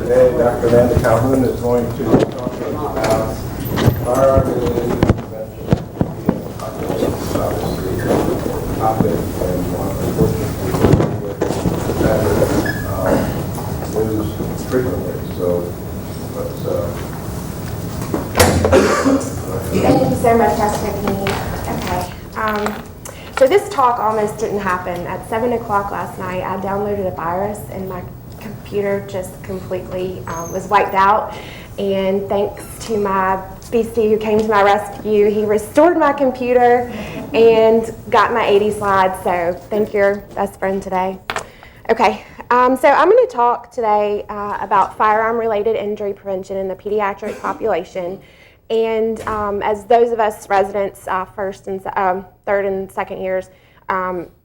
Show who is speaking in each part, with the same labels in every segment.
Speaker 1: Today, Dr. Amanda Calhoun is going to talk to us about firearm-related prevention. It's obviously a topic and one, unfortunately, that news frequently. So let's.
Speaker 2: Thank you so much, Dr. McKinney. Okay. So this talk almost didn't happen. At 7 o'clock last night, I downloaded a virus and my computer just completely was wiped out. And thanks to my BC who came to my rescue, he restored my computer and got my 80 slides. So thank your best friend today. Okay, so I'm going to talk today about firearm-related injury prevention in the pediatric population. And as those of us residents, first and third and second years,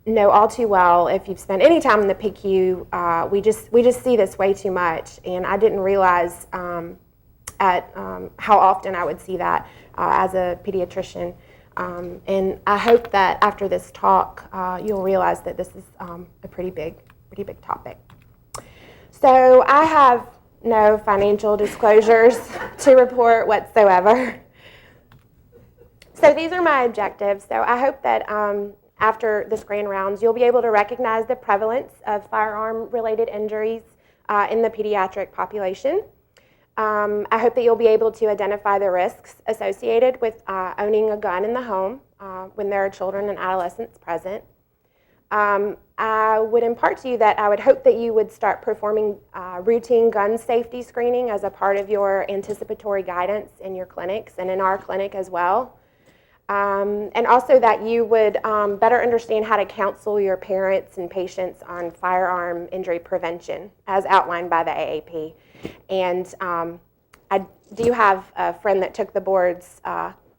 Speaker 2: know all too well, if you've spent any time in the PICU, we just see this way too much. And I didn't realize how often I would see that as a pediatrician. And I hope that after this talk, you'll realize that this is a pretty big topic. So I have no financial disclosures to report whatsoever. So these are my objectives. So I hope that after this grand rounds, you'll be able to recognize the prevalence of firearm-related injuries in the pediatric population. I hope that you'll be able to identify the risks associated with owning a gun in the home when there are children and adolescents present. I would impart to you that I would hope that you would start performing routine gun safety screening as a part of your anticipatory guidance in your clinics and in our clinic as well. And also that you would better understand how to counsel your parents and patients on firearm injury prevention as outlined by the AAP. And I do have a friend that took the boards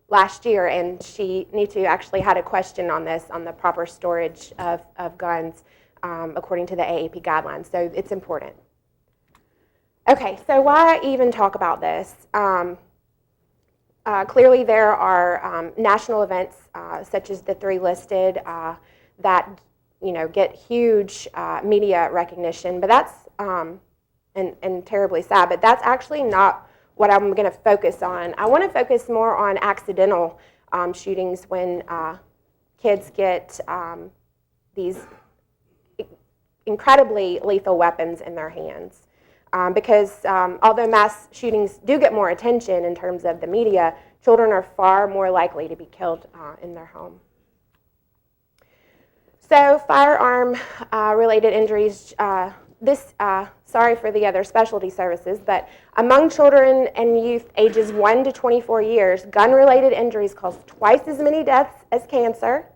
Speaker 2: last year, and she actually had a question on this, on the proper storage of guns according to the AAP guidelines. So it's important. Okay, so why even talk about this? Clearly there are national events such as the three listed that get huge media recognition, but that's and terribly sad, but that's actually not what I'm going to focus on. I want to focus more on accidental shootings when kids get these incredibly lethal weapons in their hands. Because although mass shootings do get more attention in terms of the media, children are far more likely to be killed in their home. So firearm-related injuries, sorry for the other specialty services, but among children and youth ages 1 to 24 years, gun-related injuries cause twice as many deaths as cancer,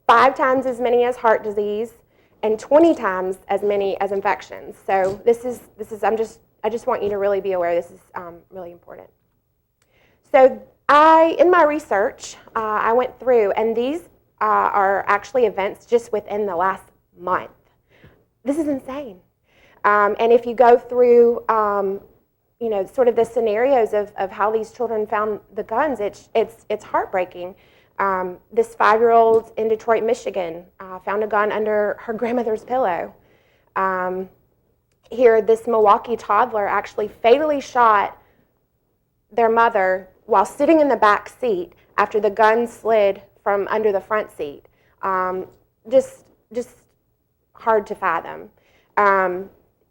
Speaker 2: 5 times as many as heart disease, and 20 times as many as infections. So this is I just want you to really be aware this is really important. So in my research, I went through, and these are actually events just within the last month. This is insane. And if you go through, sort of the scenarios of how these children found the guns, it's heartbreaking. This 5-year-old in Detroit, Michigan, found a gun under her grandmother's pillow. Here, this Milwaukee toddler actually fatally shot their mother while sitting in the back seat after the gun slid from under the front seat. Just hard to fathom.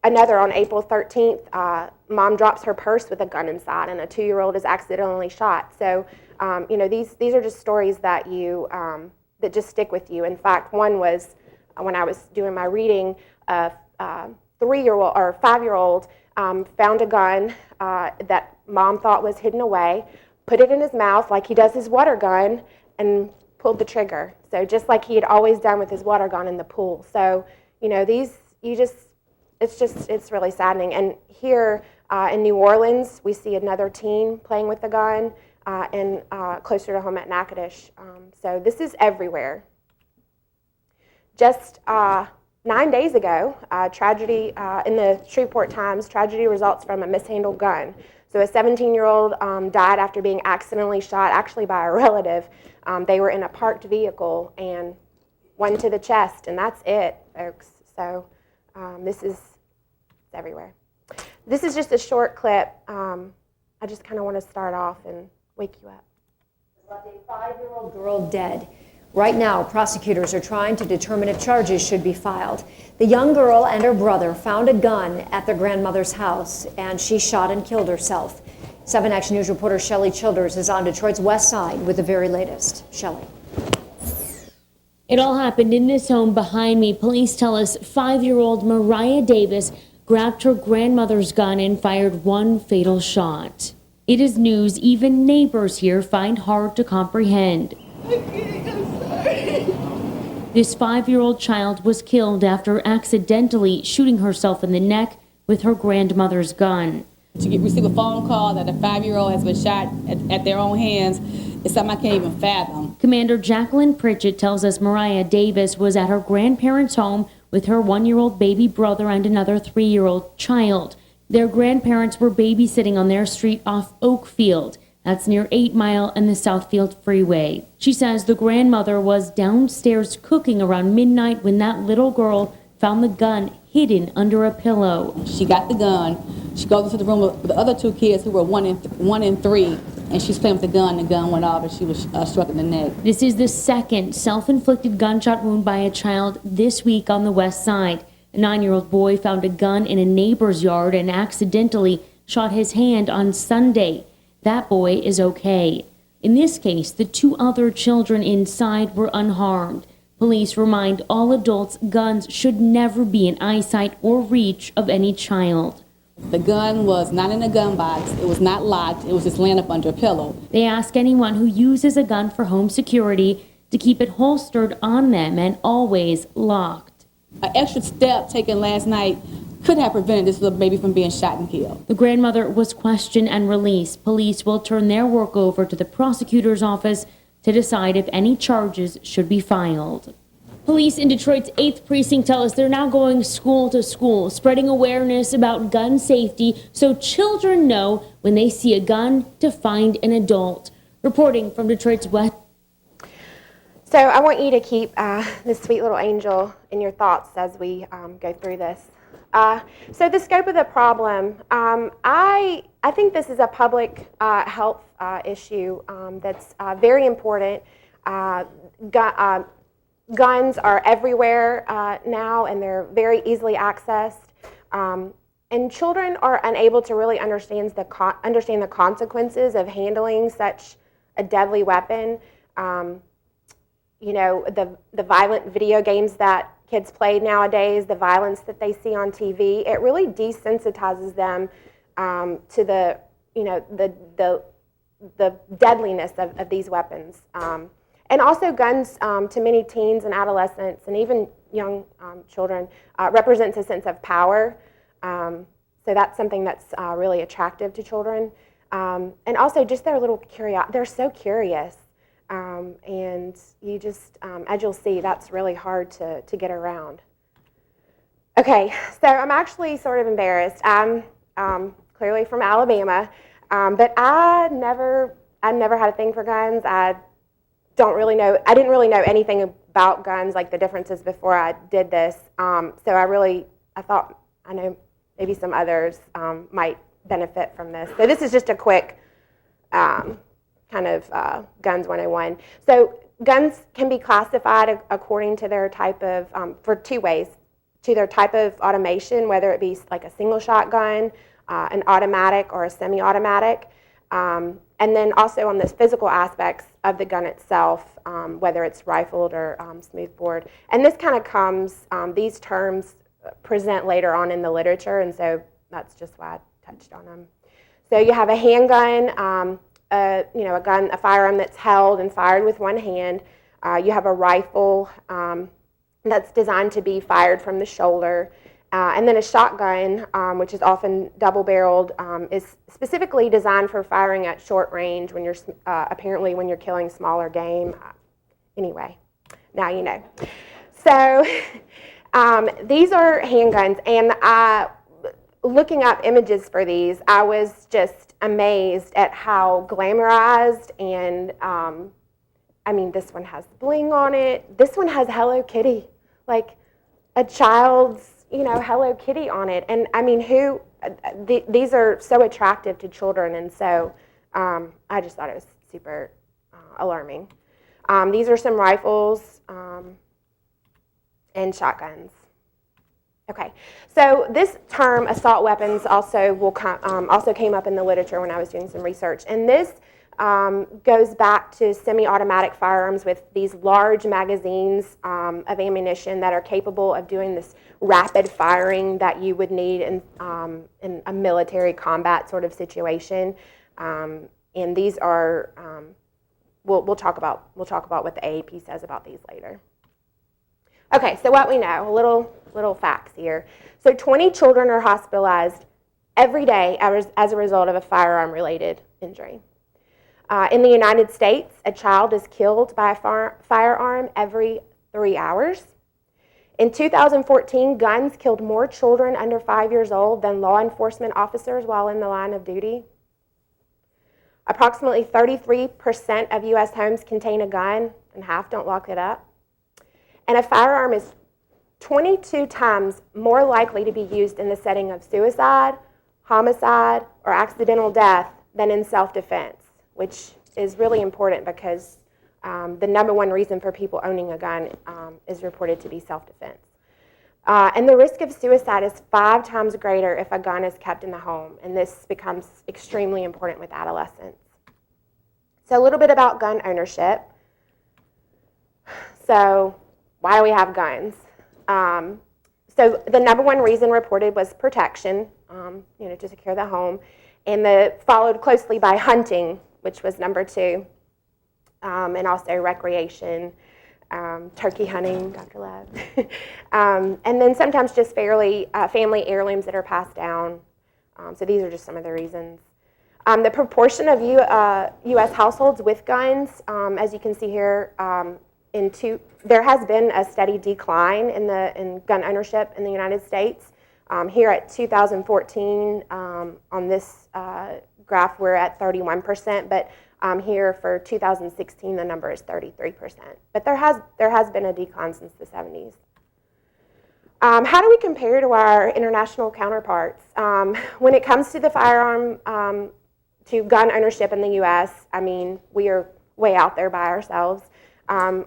Speaker 2: Another on April 13th, mom drops her purse with a gun inside, and a 2-year-old is accidentally shot. So, these are just stories that that just stick with you. In fact, one was when I was doing my reading, a 3-year-old or 5-year-old found a gun that mom thought was hidden away, put it in his mouth like he does his water gun, and pulled the trigger. So just like he had always done with his water gun in the pool. So, it's really saddening. And here in New Orleans, we see another teen playing with a gun, and closer to home at Natchitoches. So this is everywhere. Just 9 days ago, tragedy in the Shreveport Times, tragedy results from a mishandled gun. So a 17-year-old died after being accidentally shot, actually by a relative. They were in a parked vehicle, and one to the chest, and that's it, folks. So this is everywhere. This is just a short clip. I just kind of want to start off and wake you up.
Speaker 3: Left a 5-year-old girl dead. Right now, prosecutors are trying to determine if charges should be filed. The young girl and her brother found a gun at their grandmother's house, and she shot and killed herself. 7 Action News reporter Shelley Childers is on Detroit's west side with the very latest. Shelley.
Speaker 4: It all happened in this home behind me. Police tell us 5-year-old Mariah Davis grabbed her grandmother's gun and fired one fatal shot. It is news even neighbors here find hard to comprehend. This 5-year-old child was killed after accidentally shooting herself in the neck with her grandmother's gun.
Speaker 5: To receive a phone call that a 5-year-old has been shot at their own hands is something I can't even fathom.
Speaker 4: Commander Jacqueline Pritchett tells us Mariah Davis was at her grandparents' home with her 1-year-old baby brother and another 3-year-old child. Their grandparents were babysitting on their street off Oakfield. That's near 8 Mile and the Southfield Freeway. She says the grandmother was downstairs cooking around midnight when that little girl found the gun hidden under a pillow.
Speaker 5: She got the gun. She goes into the room with the other 2 kids who were 1 and 3, and she's playing with the gun. The gun went off, and she was struck in the neck.
Speaker 4: This is the second self-inflicted gunshot wound by a child this week on the west side. A 9-year-old boy found a gun in a neighbor's yard and accidentally shot his hand on Sunday. That boy is okay. In this case, the 2 other children inside were unharmed. Police remind all adults guns should never be in eyesight or reach of any child.
Speaker 5: The gun was not in a gun box. It was not locked. It was just laying up under a pillow.
Speaker 4: They ask anyone who uses a gun for home security to keep it holstered on them and always locked.
Speaker 5: An extra step taken last night could have prevented this little baby from being shot and killed.
Speaker 4: The grandmother was questioned and released. Police will turn their work over to the prosecutor's office to decide if any charges should be filed. Police in Detroit's 8th precinct tell us they're now going school to school, spreading awareness about gun safety so children know when they see a gun to find an adult. Reporting from Detroit's west.
Speaker 2: So I want you to keep this sweet little angel in your thoughts as we go through this. So the scope of the problem, I think this is a public health issue that's very important. Guns are everywhere now, and they're very easily accessed. And children are unable to really understand the consequences of handling such a deadly weapon. You know, the violent video games that kids play nowadays, the violence that they see on TV, it really desensitizes them to the, you know, the deadliness of these weapons. And also guns to many teens and adolescents and even young children represents a sense of power. So that's something that's really attractive to children. And also just their little curiosity, they're so curious. And you just, as you'll see, that's really hard to get around. Okay, so I'm actually sort of embarrassed. I'm clearly from Alabama, but I never had a thing for guns. I didn't really know anything about guns, like the differences before I did this. So I thought, I know maybe some others might benefit from this. So this is just a quick kind of Guns 101. So guns can be classified according to their type of, for 2 ways, to their type of automation, whether it be like a single shot gun, an automatic or a semi-automatic, and then also on the physical aspects of the gun itself, whether it's rifled or smoothbore. And this kind of comes, these terms present later on in the literature, and so that's just why I touched on them. So you have a handgun, a firearm that's held and fired with one hand. You have a rifle that's designed to be fired from the shoulder. And then a shotgun, which is often double-barreled, is specifically designed for firing at short range when you're apparently when you're killing smaller game. Anyway, now you know. So these are handguns, and looking up images for these, I was just amazed at how glamorized and I mean, this one has bling on it. This one has Hello Kitty, like a child's Hello Kitty on it. And I mean, these are so attractive to children, and so I just thought it was super alarming. These are some rifles and shotguns. Okay, so this term, assault weapons, also came up in the literature when I was doing some research, and this goes back to semi-automatic firearms with these large magazines of ammunition that are capable of doing this rapid firing that you would need in a military combat sort of situation. And these are we'll talk about what the AAP says about these later. Okay, so what we know, little facts here. So 20 children are hospitalized every day as a result of a firearm-related injury. In the United States, a child is killed by a firearm every 3 hours. In 2014, guns killed more children under 5 years old than law enforcement officers while in the line of duty. Approximately 33% of U.S. homes contain a gun, and half don't lock it up. And a firearm is 22 times more likely to be used in the setting of suicide, homicide, or accidental death than in self-defense, which is really important because the number one reason for people owning a gun is reported to be self-defense. And the risk of suicide is 5 times greater if a gun is kept in the home, and this becomes extremely important with adolescents. So a little bit about gun ownership. So why do we have guns? So the number one reason reported was protection, to secure the home, and followed closely by hunting, which was number 2, and also recreation, turkey hunting, Dr. Love, and then sometimes just family heirlooms that are passed down. So these are just some of the reasons. The proportion of U.S. households with guns, as you can see here, there has been a steady decline in gun ownership in the United States. Here at 2014, on this graph, we're at 31%, but here for 2016, the number is 33%. But there has been a decline since the 70s. How do we compare to our international counterparts? When it comes to the firearm, to gun ownership in the U.S., I mean, we are way out there by ourselves.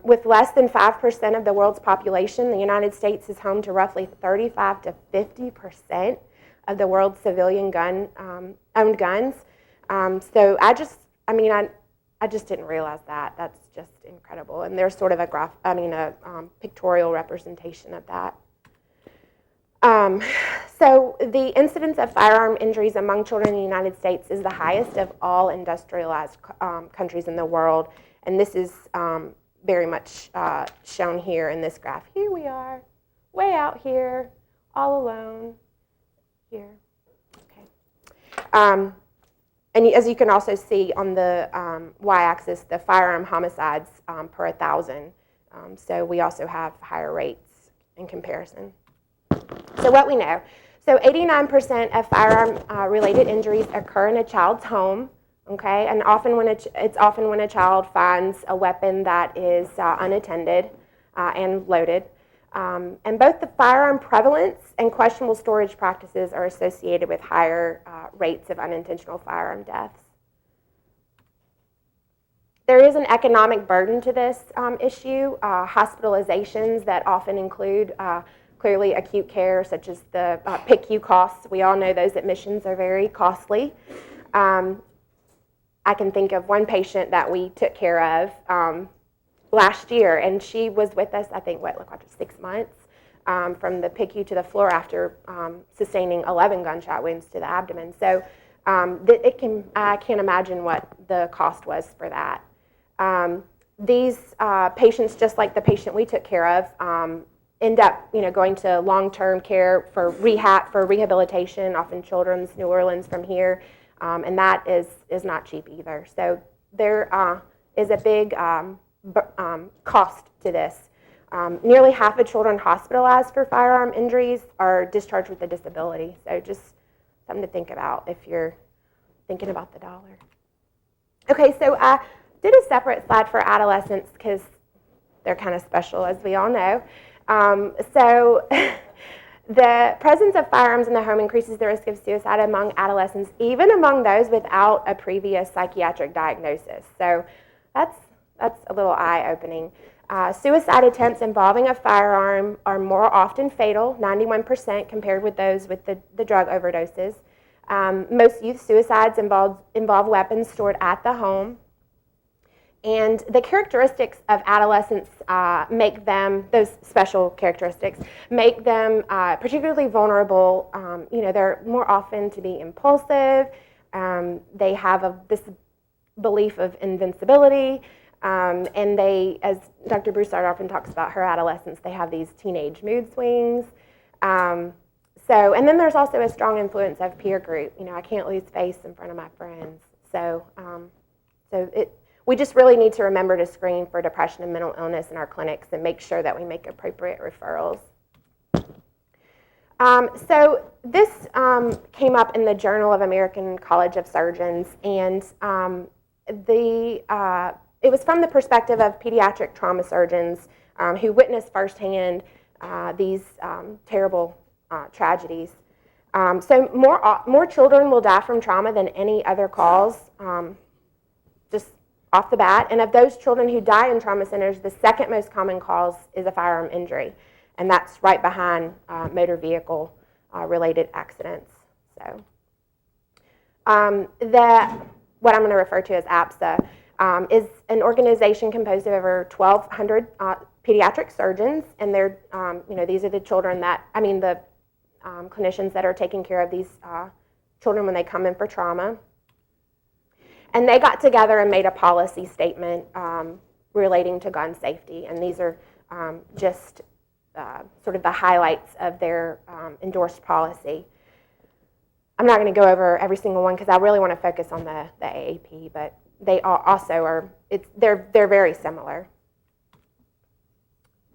Speaker 2: With less than 5% of the world's population, the United States is home to roughly 35 to 50% of the world's civilian owned guns. So I just didn't realize that. That's just incredible. And there's sort of a pictorial representation of that. So the incidence of firearm injuries among children in the United States is the highest of all industrialized countries in the world. And this is very much shown here in this graph. Here we are, way out here, all alone, here. Okay. And as you can also see on the y-axis, the firearm homicides per 1,000. So we also have higher rates in comparison. So what we know. So 89% of firearm-related injuries occur in a child's home. Okay, and it's often when a child finds a weapon that is unattended and loaded. And both the firearm prevalence and questionable storage practices are associated with higher rates of unintentional firearm deaths. There is an economic burden to this issue. Hospitalizations that often include clearly acute care, such as the PICU costs. We all know those admissions are very costly. I can think of one patient that we took care of last year, and she was with us, I think, 6 months from the PICU to the floor after sustaining 11 gunshot wounds to the abdomen. So I can't imagine what the cost was for that. These patients, just like the patient we took care of, end up going to long-term care for rehabilitation, often Children's New Orleans from here. And that is not cheap either. So there is a big cost to this. Nearly half of children hospitalized for firearm injuries are discharged with a disability. So just something to think about if you're thinking about the dollar. Okay, so I did a separate slide for adolescents because they're kind of special, as we all know. So The presence of firearms in the home increases the risk of suicide among adolescents, even among those without a previous psychiatric diagnosis. So that's a little eye-opening. Suicide attempts involving a firearm are more often fatal, 91%, compared with those with the drug overdoses. Most youth suicides involve weapons stored at the home. And the characteristics of adolescents make them, those special characteristics, make them particularly vulnerable. They're more often to be impulsive. They have this belief of invincibility. And they, as Dr. Broussard often talks about her adolescents, they have these teenage mood swings. And then there's also a strong influence of peer group. I can't lose face in front of my friends. We just really need to remember to screen for depression and mental illness in our clinics and make sure that we make appropriate referrals. So this came up in the Journal of American College of Surgeons, and it was from the perspective of pediatric trauma surgeons who witnessed firsthand these terrible tragedies. So more children will die from trauma than any other cause, just off the bat. And of those children who die in trauma centers, the second most common cause is a firearm injury, and that's right behind motor vehicle related accidents. So what I'm going to refer to as APSA is an organization composed of over 1,200 pediatric surgeons, and they're, these are the children the clinicians that are taking care of these children when they come in for trauma. And they got together and made a policy statement relating to gun safety, and these are just sort of the highlights of their endorsed policy. I'm not going to go over every single one because I really want to focus on the AAP, but they also are, they're very similar.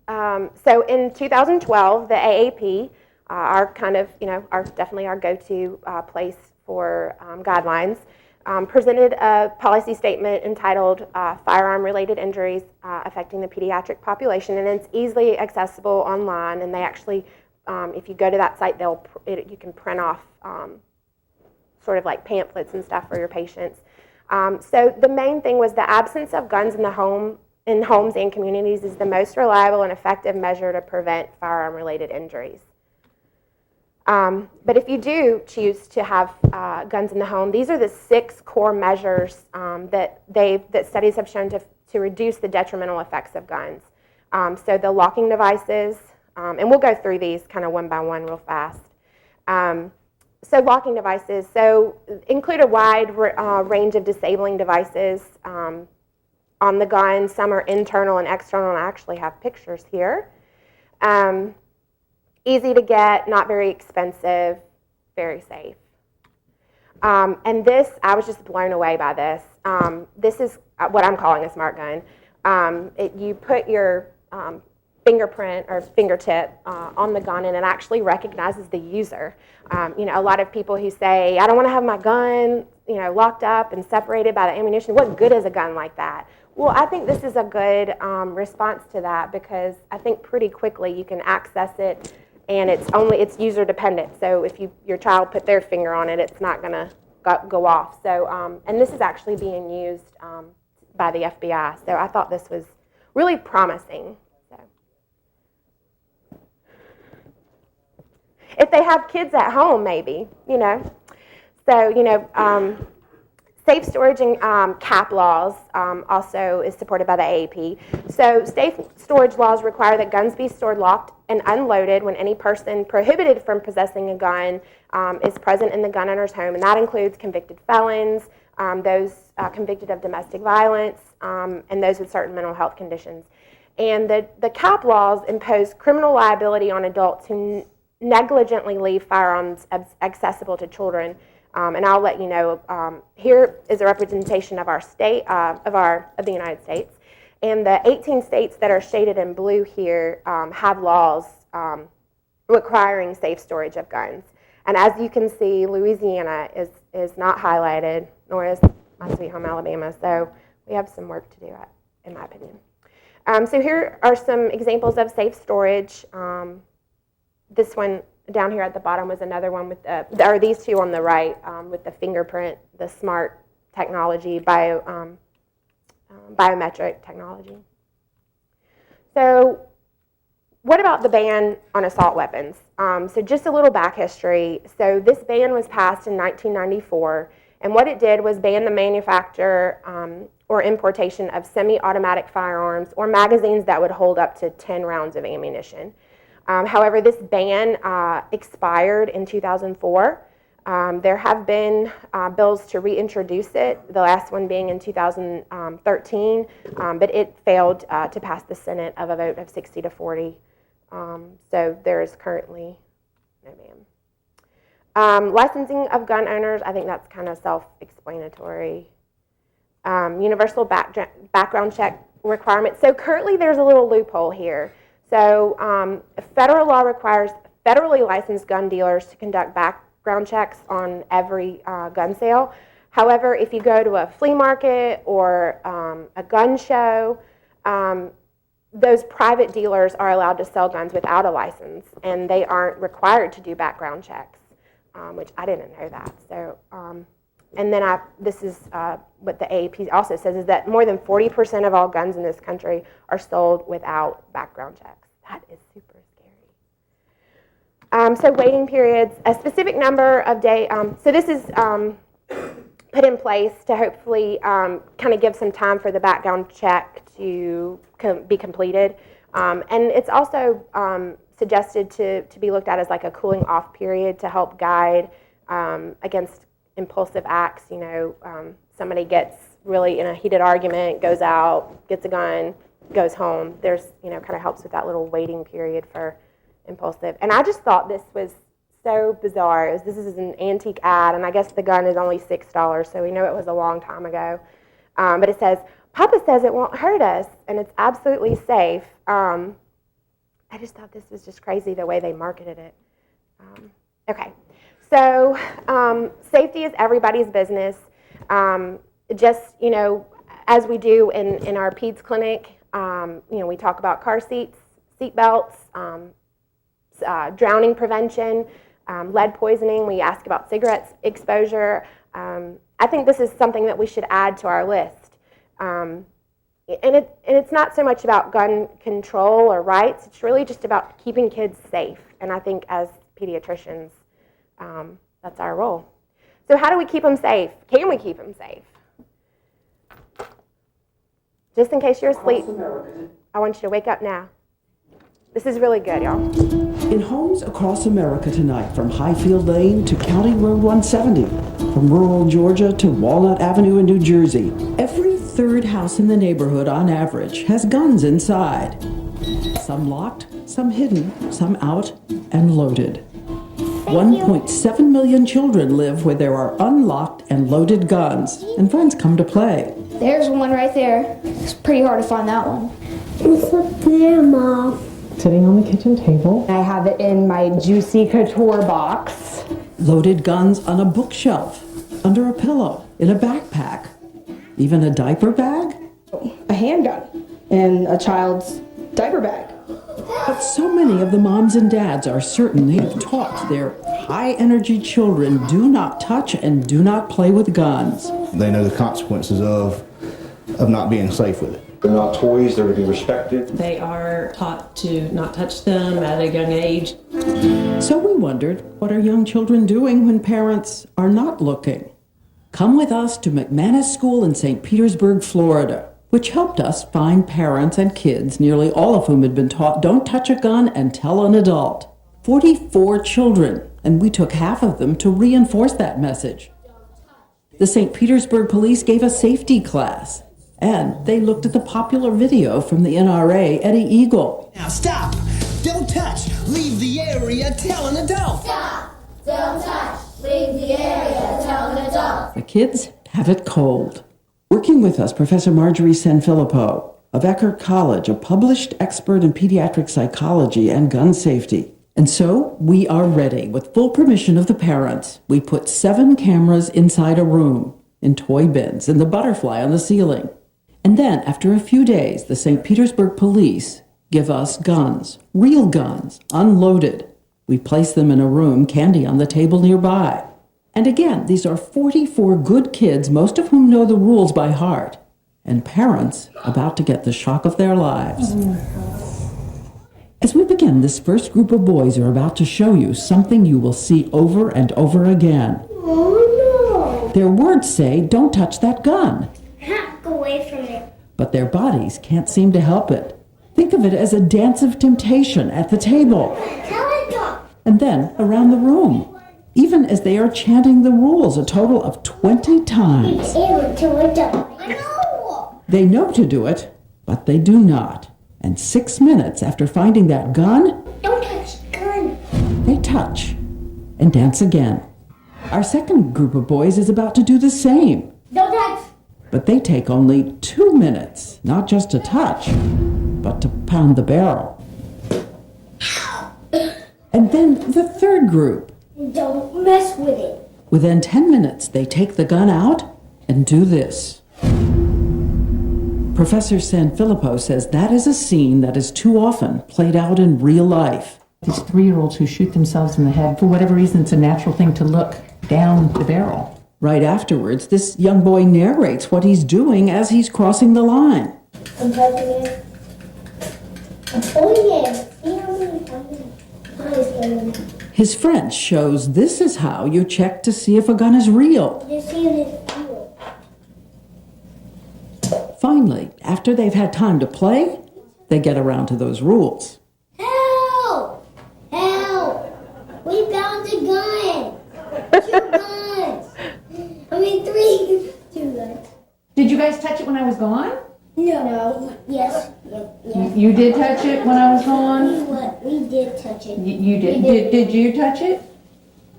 Speaker 2: So in 2012, the AAP, definitely our go-to place for guidelines, presented a policy statement entitled Firearm-Related Injuries Affecting the Pediatric Population, and it's easily accessible online, and they actually, if you go to that site, you can print off sort of like pamphlets and stuff for your patients. So the main thing was the absence of guns in homes and communities is the most reliable and effective measure to prevent firearm-related injuries. But if you do choose to have guns in the home, these are the 6 core measures that studies have shown to reduce the detrimental effects of guns. So the locking devices, and we'll go through these kind of one by one real fast. So locking devices, include a wide range of disabling devices on the gun. Some are internal and external, and I actually have pictures here. Easy to get, not very expensive, very safe. And this, I was just blown away by this. This is what I'm calling a smart gun. You put your fingerprint or fingertip on the gun, and it actually recognizes the user. A lot of people who say, I don't want to have my gun locked up and separated by the ammunition. What good is a gun like that? Well, I think this is a good response to that, because I think pretty quickly you can access it, and it's user dependent. So if your child put their finger on it, it's not going to go off. So and this is actually being used by the FBI. So I thought this was really promising. So if they have kids at home, maybe, So safe storage and cap laws also is supported by the AAP. So safe storage laws require that guns be stored locked and unloaded when any person prohibited from possessing a gun is present in the gun owner's home, and that includes convicted felons, those convicted of domestic violence, and those with certain mental health conditions. And the cap laws impose criminal liability on adults who negligently leave firearms accessible to children. And I'll let you know, here is a representation of our state, of the United States. And the 18 states that are shaded in blue here have laws requiring safe storage of guns. And as you can see, Louisiana is not highlighted, nor is my sweet home Alabama. So we have some work to do, in my opinion. So here are some examples of safe storage. This one down here at the bottom was another one with or these two on the right with the fingerprint, the smart technology, biometric technology. So what about the ban on assault weapons? So just a little back history. So this ban was passed in 1994, and what it did was ban the manufacture or importation of semi-automatic firearms or magazines that would hold up to 10 rounds of ammunition. However, this ban expired in 2004. There have been bills to reintroduce it, the last one being in 2013, but it failed to pass the Senate of a vote of 60 to 40. So there is currently no ban. Licensing of gun owners, I think that's kind of self-explanatory. Universal background check requirements. So currently there's a little loophole here. So federal law requires federally licensed gun dealers to conduct background checks on every gun sale. However, if you go to a flea market or a gun show, those private dealers are allowed to sell guns without a license, and they aren't required to do background checks, which I didn't know that. So, and then this is what the AAP also says, is that more than 40% of all guns in this country are sold without background checks. That is super scary. So waiting periods, a specific number of days. So this is put in place to hopefully kind of give some time for the background check to be completed. And it's also suggested to be looked at as like a cooling off period to help guide against impulsive acts. You know, somebody gets really in a heated argument, goes out, gets a gun, goes home. There's, you know, kind of helps with that little waiting period for impulsive. And I just thought this was so bizarre. This is an antique ad, and I guess the gun is only $6, so we know it was a long time ago. But it says, Papa says it won't hurt us, and it's absolutely safe. I just thought this was just crazy the way they marketed it. Okay, so safety is everybody's business. Just, you know, as we do in our peds clinic, you know, we talk about car seats, seat belts, drowning prevention, lead poisoning. We ask about cigarette exposure. I think this is something that we should add to our list. And it's not so much about gun control or rights. It's really just about keeping kids safe. And I think as pediatricians, that's our role. So how do we keep them safe? Can we keep them safe? Just in case you're asleep, I want you to wake up now. This is really good, y'all.
Speaker 6: In homes across America tonight, from Highfield Lane to County Road 170, from rural Georgia to Walnut Avenue in New Jersey, every third house in the neighborhood on average has guns inside. Some locked, some hidden, some out and loaded. 1.7 million children live where there are unlocked and loaded guns, and friends come to play.
Speaker 7: There's one right there. It's pretty hard to find that one.
Speaker 8: It's up there, Mom.
Speaker 9: Sitting on the kitchen table.
Speaker 8: I have it in my Juicy Couture box.
Speaker 6: Loaded guns on a bookshelf, under a pillow, in a backpack, even a diaper bag.
Speaker 8: A handgun in a child's diaper bag.
Speaker 6: But so many of the moms and dads are certain they have taught their high-energy children do not touch and do not play with guns.
Speaker 10: They know the consequences of not being safe with it.
Speaker 11: They're not toys, they're to be respected.
Speaker 9: They are taught to not touch them at a young age.
Speaker 6: So we wondered, what are young children doing when parents are not looking? Come with us to McManus School in St. Petersburg, Florida, which helped us find parents and kids, nearly all of whom had been taught, don't touch a gun and tell an adult. 44 children, and we took half of them to reinforce that message. The St. Petersburg police gave a safety class, and they looked at the popular video from the NRA, Eddie Eagle.
Speaker 12: Now stop! Don't touch! Leave the area! Tell an adult!
Speaker 13: Stop! Don't touch! Leave the area! Tell an adult!
Speaker 6: The kids have it cold. Working with us, Professor Marjorie Sanfilippo of Eckerd College, a published expert in pediatric psychology and gun safety. And so we are ready. With full permission of the parents, we put 7 cameras inside a room, in toy bins, and the butterfly on the ceiling. And then, after a few days, the St. Petersburg police give us guns, real guns, unloaded. We place them in a room, candy on the table nearby. And again, these are 44 good kids, most of whom know the rules by heart, and parents about to get the shock of their lives. As we begin, this first group of boys are about to show you something you will see over and over again.
Speaker 13: Oh no!
Speaker 6: Their words say, "Don't touch that gun."
Speaker 13: Go away from it.
Speaker 6: But their bodies can't seem to help it. Think of it as a dance of temptation at the table.
Speaker 13: Tell it go.
Speaker 6: And then around the room, even as they are chanting the rules a total of 20 times. They know to do it, but they do not. And 6 minutes after finding that gun,
Speaker 13: Don't touch the gun.
Speaker 6: they touch and dance again. Our second group of boys is about to do the same.
Speaker 13: Don't touch.
Speaker 6: But they take only 2 minutes, not just to touch, but to pound the barrel. And then the third group.
Speaker 13: Don't mess with it.
Speaker 6: Within 10 minutes, they take the gun out and do this. Professor Sanfilippo says that is a scene that is too often played out in real life.
Speaker 14: These 3-year-olds who shoot themselves in the head, for whatever reason, it's a natural thing to look down the barrel.
Speaker 6: Right afterwards, this young boy narrates what he's doing as he's crossing the line.
Speaker 13: I'm touching it. I'm pulling it. See how many times?
Speaker 6: His friend shows this is how you check to see if a gun is real.
Speaker 13: Just see if it's real.
Speaker 6: Finally, after they've had time to play, they get around to those rules.
Speaker 13: Help! Help! We found a gun. 2 guns. I mean 3. 2 guns.
Speaker 14: Did you guys touch it when I was gone?
Speaker 13: No. Yes. Yes.
Speaker 14: You did touch it when I was gone?
Speaker 13: We did touch it.
Speaker 14: You did. Did you touch it?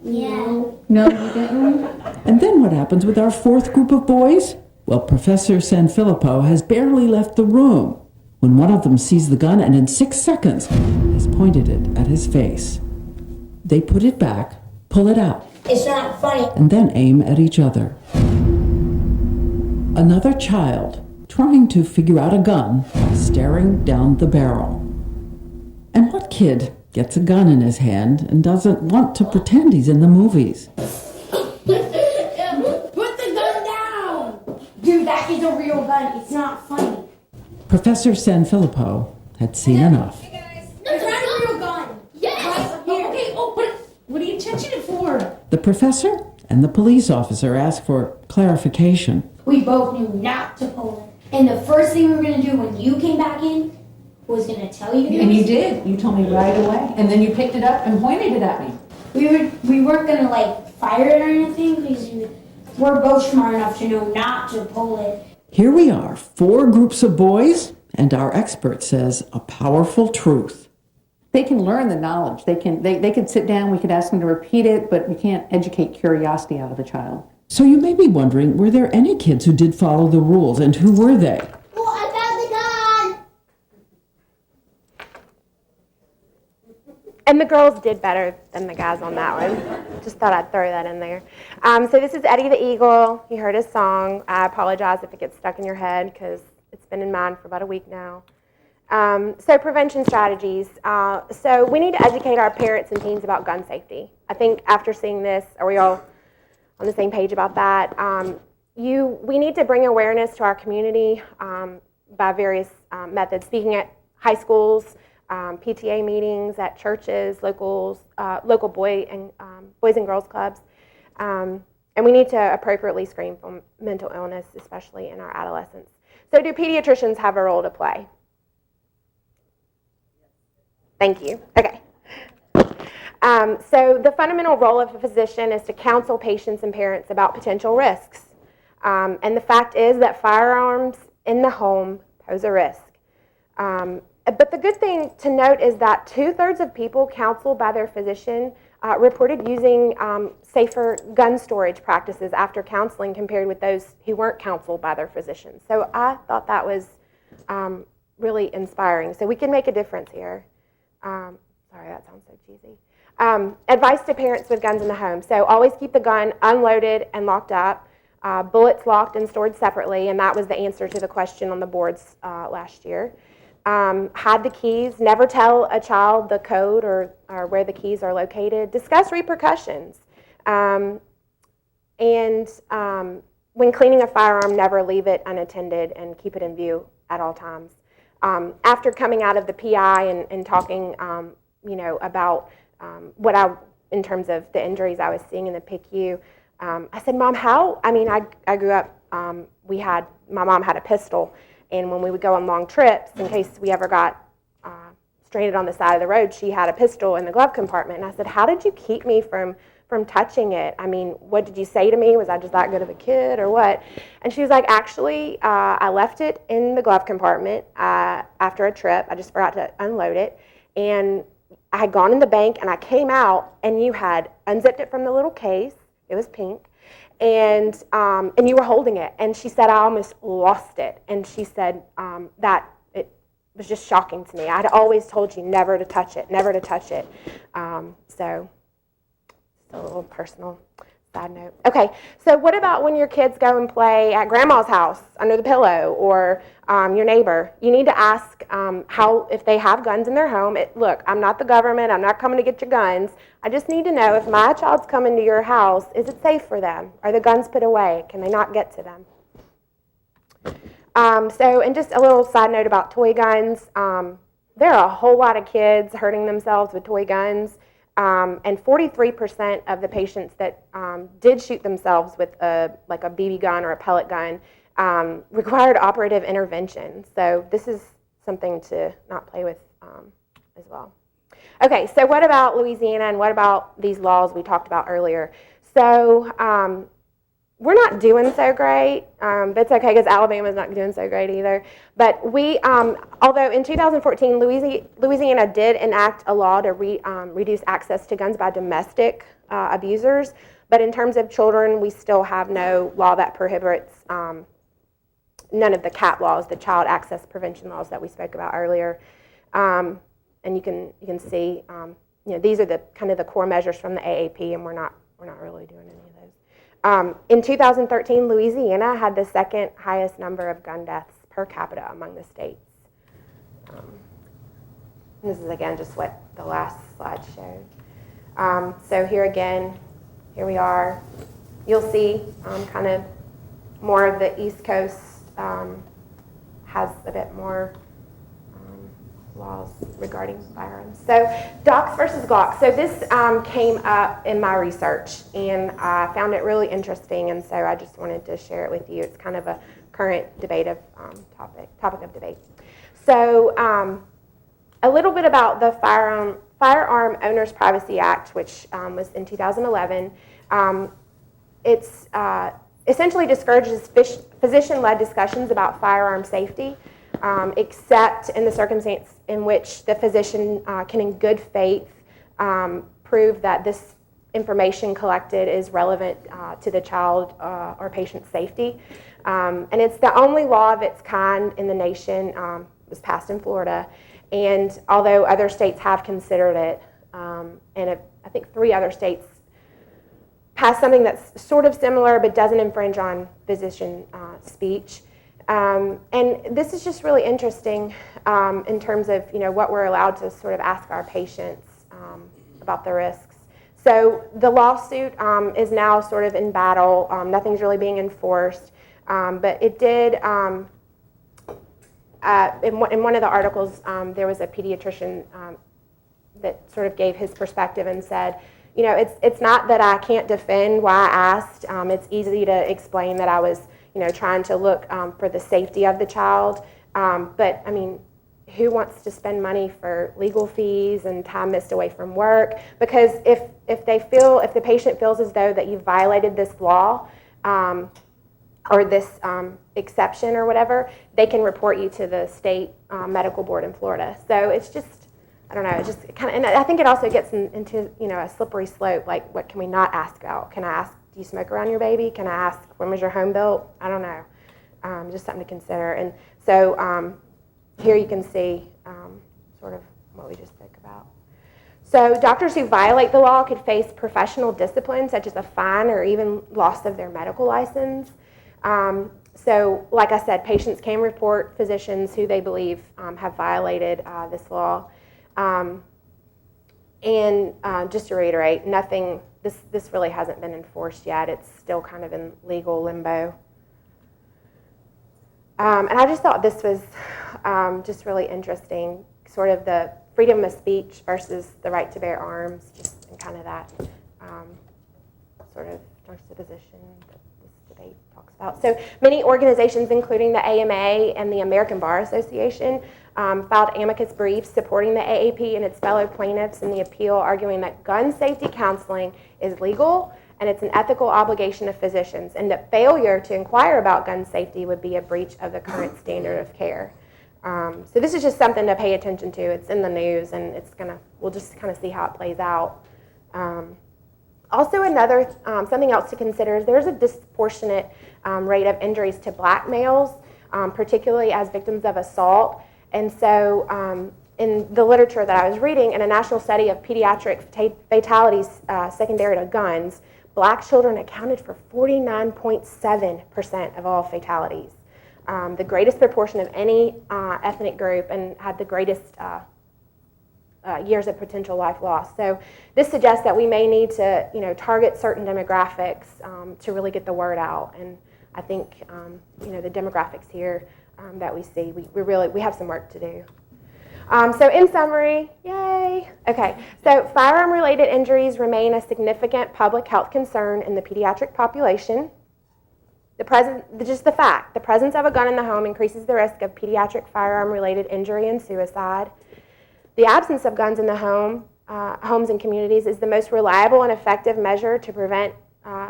Speaker 13: Yeah.
Speaker 14: No, you didn't?
Speaker 6: And then what happens with our fourth group of boys? Well, Professor Sanfilippo has barely left the room when one of them sees the gun and in 6 seconds has pointed it at his face. They put it back, pull it out,
Speaker 13: It's not funny.
Speaker 6: and then aim at each other. Another child trying to figure out a gun by staring down the barrel. And what kid gets a gun in his hand and doesn't want to pretend he's in the movies?
Speaker 13: Put the gun down! Dude, that is a real gun. It's not funny.
Speaker 6: Professor Sanfilippo had seen enough.
Speaker 13: It's not a real gun. Yes! Right here.
Speaker 14: Okay, what are you touching it for?
Speaker 6: The professor and the police officer asked for clarification.
Speaker 15: We both knew not to pull it. And the first thing we were going to do when you came back in was going to tell you.
Speaker 14: And you did. You told me right away. And then you picked it up and pointed it at me.
Speaker 15: We weren't going to like fire it or anything because we're both smart enough to know not to pull it.
Speaker 6: Here we are, 4 groups of boys, and our expert says a powerful truth.
Speaker 14: They can learn the knowledge. They could sit down, we could ask them to repeat it, but we can't educate curiosity out of a child.
Speaker 6: So you may be wondering, were there any kids who did follow the rules, and who were they?
Speaker 13: Oh, I found the gun!
Speaker 2: And the girls did better than the guys on that one. Just thought I'd throw that in there. So this is Eddie the Eagle. You heard his song. I apologize if it gets stuck in your head because it's been in mine for about a week now. So prevention strategies. So we need to educate our parents and teens about gun safety. I think after seeing this, are we all on the same page about that? We need to bring awareness to our community by various methods. Speaking at high schools, PTA meetings, at churches, local boys and girls clubs. And we need to appropriately screen for mental illness, especially in our adolescents. So do pediatricians have a role to play? Thank you. Okay. So the fundamental role of a physician is to counsel patients and parents about potential risks. And the fact is that firearms in the home pose a risk. But the good thing to note is that 2/3 of people counseled by their physician reported using safer gun storage practices after counseling compared with those who weren't counseled by their physicians. So I thought that was really inspiring. So we can make a difference here. Sorry, that sounds so cheesy. Advice to parents with guns in the home. So always keep the gun unloaded and locked up, bullets locked and stored separately, and that was the answer to the question on the boards last year. hide the keys, never tell a child the code or where the keys are located, discuss repercussions, and when cleaning a firearm, never leave it unattended and keep it in view at all times. After coming out of the PI and talking, about in terms of the injuries I was seeing in the PICU, I said, Mom, I grew up, my mom had a pistol, and when we would go on long trips, in case we ever got stranded on the side of the road, she had a pistol in the glove compartment. And I said, how did you keep me from touching it? I mean, what did you say to me? Was I just that good of a kid or what? And she was like, actually, I left it in the glove compartment after a trip. I just forgot to unload it. And I had gone in the bank, and I came out, and you had unzipped it from the little case. It was pink. And you were holding it. And she said, I almost lost it. And she said that it was just shocking to me. I had always told you never to touch it, never to touch it. So a little personal side note. Okay, so what about when your kids go and play at grandma's house under the pillow, or your neighbor? You need to ask if they have guns in their home. Look, I'm not the government. I'm not coming to get your guns. I just need to know, if my child's coming to your house, is it safe for them? Are the guns put away? Can they not get to them? And just a little side note about toy guns. There are a whole lot of kids hurting themselves with toy guns. And 43% of the patients that did shoot themselves with a BB gun or a pellet gun required operative intervention. So this is something to not play with as well. Okay, so what about Louisiana, and what about these laws we talked about earlier? So we're not doing so great, but it's okay because Alabama's not doing so great either. But although in 2014, Louisiana did enact a law to reduce access to guns by domestic abusers, but in terms of children, we still have no law that prohibits none of the CAP laws, the child access prevention laws that we spoke about earlier. And you can see, these are the kind of the core measures from the AAP, and we're not really doing any of those. In 2013, Louisiana had the second highest number of gun deaths per capita among the states. And this is again just what the last slide showed. So here we are. You'll see kind of more of the East Coast has a bit more laws regarding firearms. So Docs versus Glocks. So this came up in my research, and I found it really interesting, and so I just wanted to share it with you. It's kind of a current topic of debate. So a little bit about the Firearm Owners Privacy Act, which was in 2011. It's essentially discourages physician-led discussions about firearm safety, except in the circumstance in which the physician can in good faith prove that this information collected is relevant to the child or patient's safety. And it's the only law of its kind in the nation. It was passed in Florida. And although other states have considered it, and I think 3 other states passed something that's sort of similar but doesn't infringe on physician speech. And this is just really interesting in terms of what we're allowed to sort of ask our patients about the risks. So the lawsuit is now sort of in battle. Nothing's really being enforced, but it did. In one of the articles, there was a pediatrician that sort of gave his perspective and said, it's not that I can't defend why I asked. It's easy to explain that I was trying to look for the safety of the child. But I mean, who wants to spend money for legal fees and time missed away from work? Because if the patient feels as though that you've violated this law or this exception or whatever, they can report you to the state medical board in Florida. So it's just, I don't know, it just kind of, and I think it also gets into a slippery slope. Like, what can we not ask about? Can I ask, do you smoke around your baby? Can I ask, when was your home built? I don't know. Just something to consider. And so here you can see sort of what we just spoke about. So doctors who violate the law could face professional discipline, such as a fine or even loss of their medical license. So, like I said, patients can report physicians who they believe have violated this law. And just to reiterate, nothing. This really hasn't been enforced yet. It's still kind of in legal limbo. And I just thought this was just really interesting, sort of the freedom of speech versus the right to bear arms, just in kind of that sort of juxtaposition that this debate talks about. So many organizations, including the AMA and the American Bar Association, filed amicus briefs supporting the AAP and its fellow plaintiffs in the appeal, arguing that gun safety counseling is legal and it's an ethical obligation of physicians, and that failure to inquire about gun safety would be a breach of the current standard of care. So this is just something to pay attention to. It's in the news, and we'll just kind of see how it plays out. Also, something else to consider is there's a disproportionate rate of injuries to black males, particularly as victims of assault. And so in the literature that I was reading, in a national study of pediatric fatalities secondary to guns, black children accounted for 49.7% of all fatalities, the greatest proportion of any ethnic group, and had the greatest years of potential life loss. So this suggests that we may need to, target certain demographics to really get the word out. And I think, the demographics here that we see, we have some work to do. So in summary, yay. Okay, so firearm-related injuries remain a significant public health concern in the pediatric population. The presence of a gun in the home increases the risk of pediatric firearm-related injury and suicide. The absence of guns in the homes and communities is the most reliable and effective measure to prevent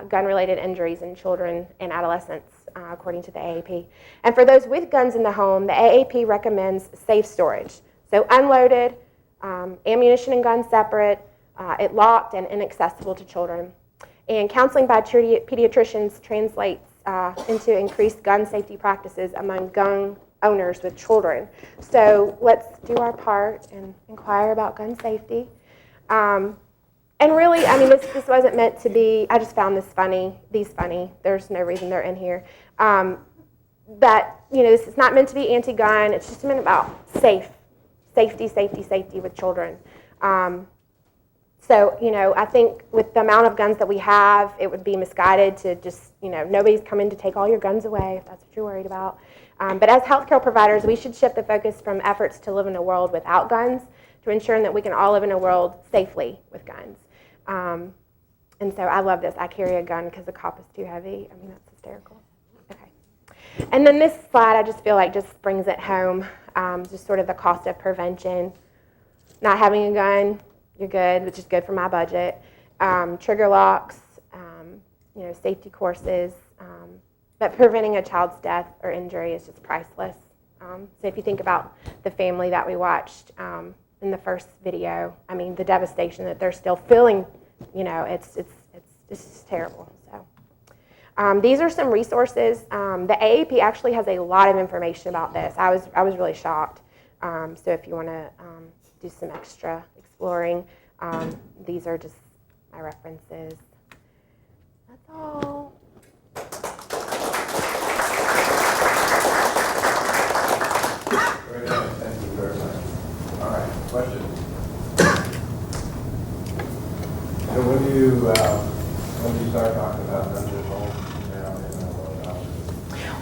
Speaker 2: gun-related injuries in children and adolescents, according to the AAP. And for those with guns in the home, the AAP recommends safe storage. So unloaded, ammunition and guns separate, it locked and inaccessible to children. And counseling by pediatricians translates into increased gun safety practices among gun owners with children. So let's do our part and inquire about gun safety. And really, this wasn't meant to be, I just found these funny. There's no reason they're in here. This is not meant to be anti-gun. It's just meant about safety with children. I think with the amount of guns that we have, it would be misguided to just, nobody's coming to take all your guns away if that's what you're worried about. But as healthcare providers, we should shift the focus from efforts to live in a world without guns to ensuring that we can all live in a world safely with guns. And so I love this. I carry a gun because the cop is too heavy. That's hysterical. Okay. And then this slide, I just feel like just brings it home, just sort of the cost of prevention. Not having a gun, you're good, which is good for my budget. Trigger locks, safety courses. But preventing a child's death or injury is just priceless. So if you think about the family that we watched in the first video, the devastation that they're still feeling, it's just terrible. So these are some resources. The AAP actually has a lot of information about this. I was really shocked. So if you want to do some extra exploring, these are just my references. That's all.
Speaker 1: Very nice. Thank you very much. All right, questions? So when do you start talking about guns at home now?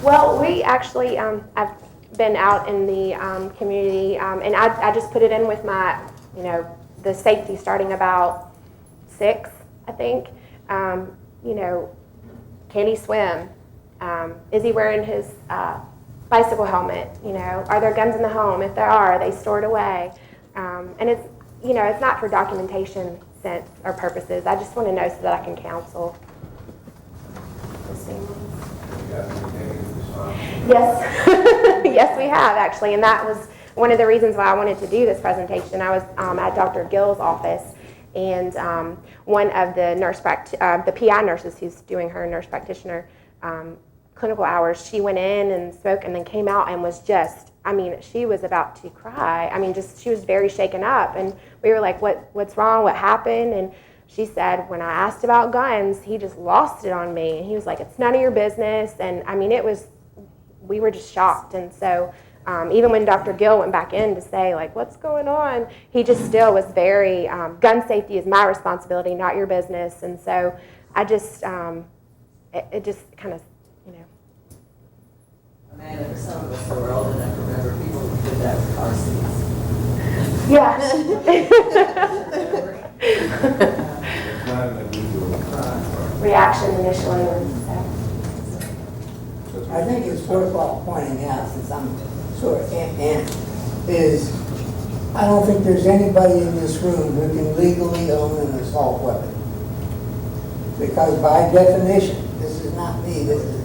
Speaker 2: Well, we actually have been out in the community, and I just put it in with my, the safety starting about 6, I think. Can he swim? Is he wearing his bicycle helmet? Are there guns in the home? If there are they stored away? And it's, it's not for documentation sense or purposes. I just want to know so that I can counsel. Yes, yes, we have actually, and that was one of the reasons why I wanted to do this presentation. I was at Dr. Gill's office, and one of the the PI nurses who's doing her nurse practitioner clinical hours, she went in and spoke and then came out and was just, she was about to cry. She was very shaken up, and we were like, what's wrong? What happened? And she said, when I asked about guns, he just lost it on me. And he was like, it's none of your business. And it was we were just shocked. And so even when Dr. Gill went back in to say, like, what's going on, he just still was very, gun safety is my responsibility, not your business. And so I just, it just kind of, you know.
Speaker 16: Amanda, for some of us who are old enough to remember people who did that with car seats.
Speaker 2: Yeah. Reaction initially was.
Speaker 17: I think it's worthwhile pointing out, since I'm sort of is I don't think there's anybody in this room who can legally own an assault weapon. Because by definition, this is not me, this is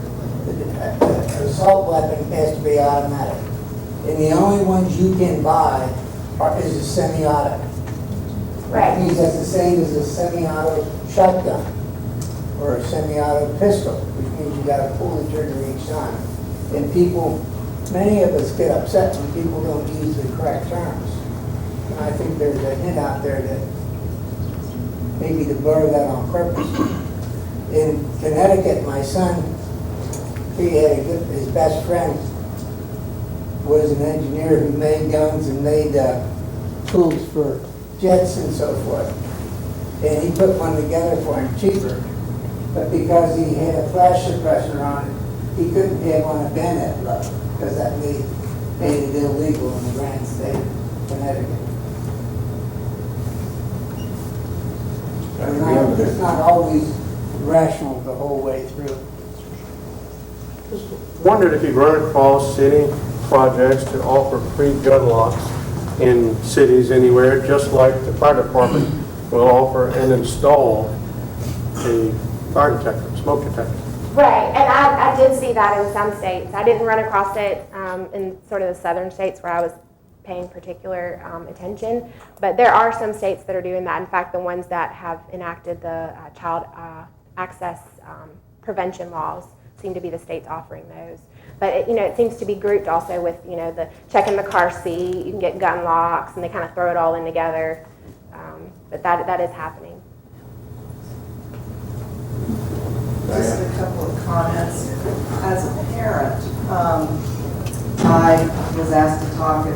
Speaker 17: an assault weapon has to be automatic. And the only ones you can buy is a semi-auto.
Speaker 2: Right.
Speaker 17: That means that's the same as a semi-auto shotgun or a semi-auto pistol, which means you got to pull the trigger each time. And people, many of us get upset when people don't use the correct terms. And I think there's a hint out there that maybe to blur that on purpose. In Connecticut, my son, his best friend was an engineer who made guns and made tools for jets and so forth. And he put one together for him cheaper. But because he had a flash suppressor on it, he couldn't have on a bayonet load, because that made it illegal in the Grand State of Connecticut. It's not always rational the whole way through.
Speaker 1: Just wondered if you've run across any projects to offer free gun locks in cities anywhere, just like the fire department will offer and install a fire detector, smoke detector.
Speaker 2: Right, and I did see that in some states. I didn't run across it in sort of the southern states where I was paying particular attention, but there are some states that are doing that. In fact, the ones that have enacted the child access prevention laws seem to be the states offering those. But it seems to be grouped also with the checking the car seat. You can get gun locks, and they kind of throw it all in together. But that is happening.
Speaker 16: Just a couple of comments. As a parent, I was asked to talk at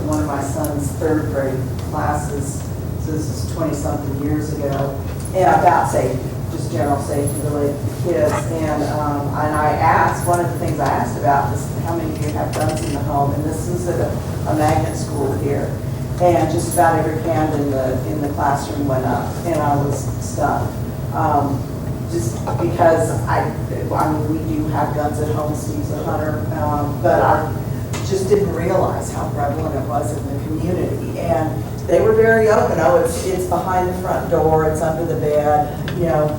Speaker 16: one of my son's third grade classes, so this is 20-something years ago, and about safety, just general safety related to kids. And I asked, one of the things I asked about was how many of you have guns in the home, and this is at a magnet school here. And just about every hand in the classroom went up, and I was stunned. Just because I mean, we do have guns at home. Steve's a hunter, but I just didn't realize how prevalent it was in the community. And they were very open. Oh, it's behind the front door. It's under the bed.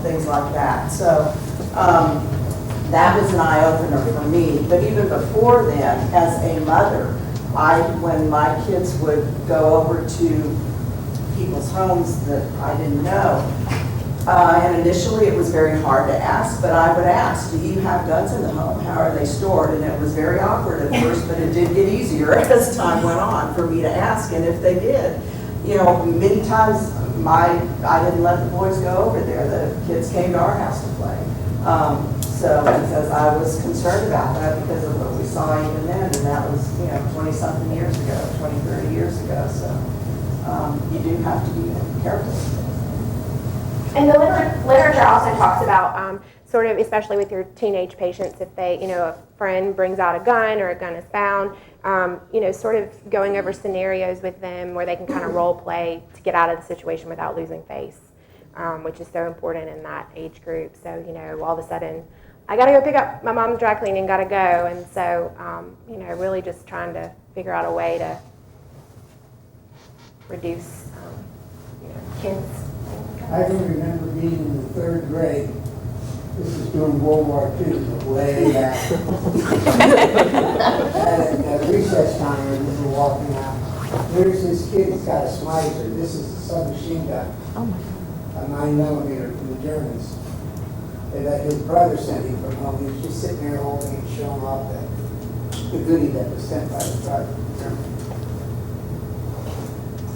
Speaker 16: Things like that. So that was an eye opener for me. But even before then, as a mother, when my kids would go over to people's homes that I didn't know. And initially it was very hard to ask, but I would ask, do you have guns in the home? How are they stored? And it was very awkward at first, but it did get easier as time went on for me to ask. And if they did, many times I didn't let the boys go over there. The kids came to our house to play. So because I was concerned about that because of what we saw even then, and that was 20-something years ago, 20, 30 years ago. So you do have to be careful.
Speaker 2: And the literature also talks about sort of, especially with your teenage patients, if they, a friend brings out a gun or a gun is found, sort of going over scenarios with them where they can kind of role play to get out of the situation without losing face, which is so important in that age group. So, all of a sudden, I got to go pick up my mom's dry cleaning, got to go. And so, really just trying to figure out a way to reduce, kids.
Speaker 17: I can remember being in the third grade. This is during World War II, but way back. At recess time, we were walking out. There's this kid that's got a Smicer. This is a submachine gun. Oh my God. A 9mm from the Germans. And his brother sent him from home. He was just sitting there holding it, showing off the goodie that was sent by his brother from Germany.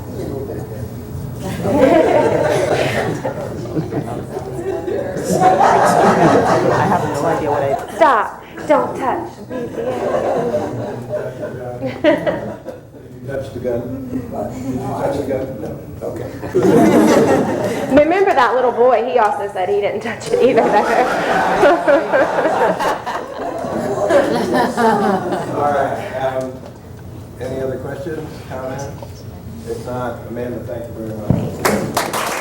Speaker 17: A little bit there.
Speaker 2: I
Speaker 18: have no idea what I...
Speaker 2: Stop. Don't touch. Leave the area.
Speaker 1: You touched the gun? Did you touch the gun? No. Okay.
Speaker 2: Remember that little boy, he also said he didn't touch it either.
Speaker 1: All right. Any other questions, comments? If not, Amanda, thank you very much.